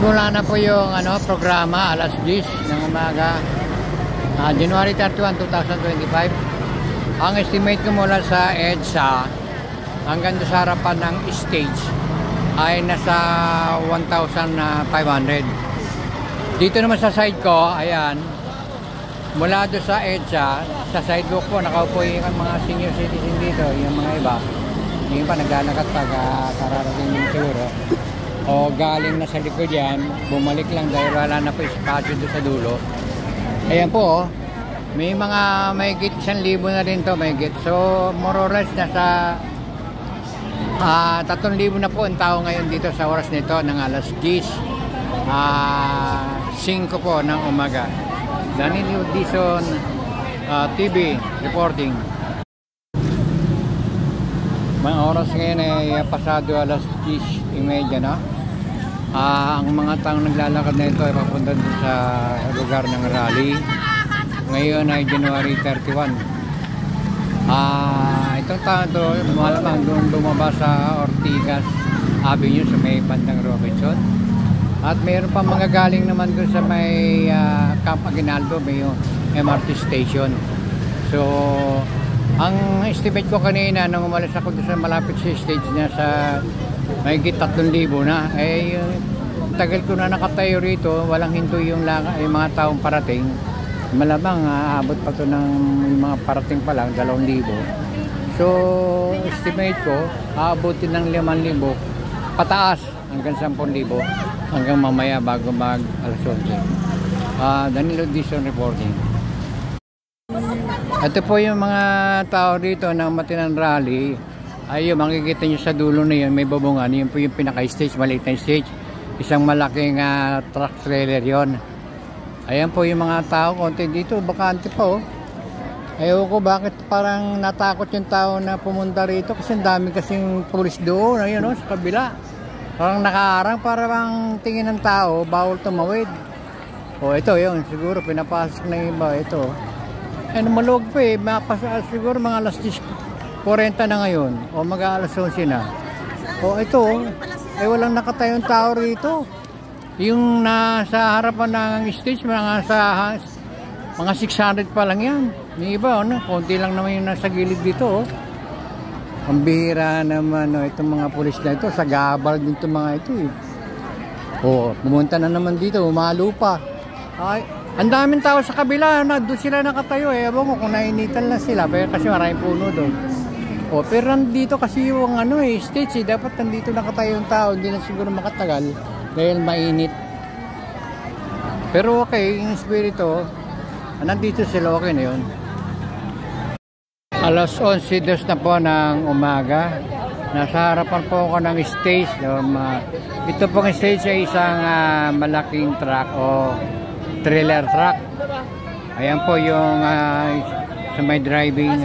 Nagsimula na po yung programa alas 10 ng umaga, January 31, 2025. Ang estimate ko mula sa EDSA hanggang sa harapan ng stage ay nasa 1,500. Dito naman sa side ko, ayan, mula doon sa EDSA, sa sidewalk po, nakaupo yung mga senior citizen dito, yung mga iba. Yung pa naglalakad pag kararating yung siguro. O galing na sa likod yan, bumalik lang dahil wala na po espasyo doon sa dulo. Ayan po, may mga mahigit 1,000 na rin to, mahigit. So, more or less, nasa 3,000 na po ang tao ngayon dito sa oras nito ng alas 10, 5 po ng umaga. Danilo Dizon, TV reporting. Mga oras ngayon ay pasado alas 10:30 na. Ang mga taong naglalakad na ito ay papunta doon sa lugar ng rally. Ngayon ay January 31. Itong taon ito, malamang doon lumabas sa Ortigas Avenue sa may bandang Robinson. At mayroon pa mga galing naman doon sa may Camp Aguinaldo, may MRT station. So, ang estimate ko kanina nung umalis ako doon sa malapit sa stage na sa mahigit 3,000 na, eh tagal ko na nakatayo rito, walang hinto yung mga taong parating. Malamang aabot pa to ng mga parating pa lang 2,000. So estimate ko aabotin ng 5,000 pataas hanggang 10,000 hanggang mamaya bago mag alas 11. Danilo Dizon reporting. Ito po yung mga tao dito ng Matinan Rally. Ayun, makikita nyo sa dulo na yun, may bubungan. Yun po yung pinaka-stage, maliit na stage. Isang malaking truck trailer yon. Ayan po yung mga tao, konti dito, bakante pa oh. Ayaw ko bakit parang natakot yung tao na pumunta rito kasi ang dami kasing pulis doon. Ayun oh, sa kabila. Parang nakaarang, parang tingin ng tao, bawal tumawid. O ito yun, siguro pinapasok na yung iba, ito. Ano malog pa eh, siguro mga alas 10:40 na ngayon o mag-alas 11 na. O ito, ay walang nakatayong tao rito. Yung nasa harapan ng stage, mga 600 pa lang yan. Yung iba, konti lang naman yung nasa gilid dito. Ang bihira naman, itong mga pulis na ito, sa gabal din itong mga ito eh. O, pumunta na naman dito, umalo pa. Ay, ang daming tao sa kabila, doon sila nakatayo eh. Ewan ko kung nainitan lang sila, pero kasi maraming puno doon. O, pero nandito kasi yung stage eh. Dapat nandito nakatayo yung tao, hindi na siguro makatagal dahil mainit. Pero okay, yung espiritu, nandito sila, okay na yun. Alas 11:02 na po ng umaga. Nasa harapan po ako ng stage. Ito pong stage ay isang malaking truck o trailer truck. Ayan po yung sa may driving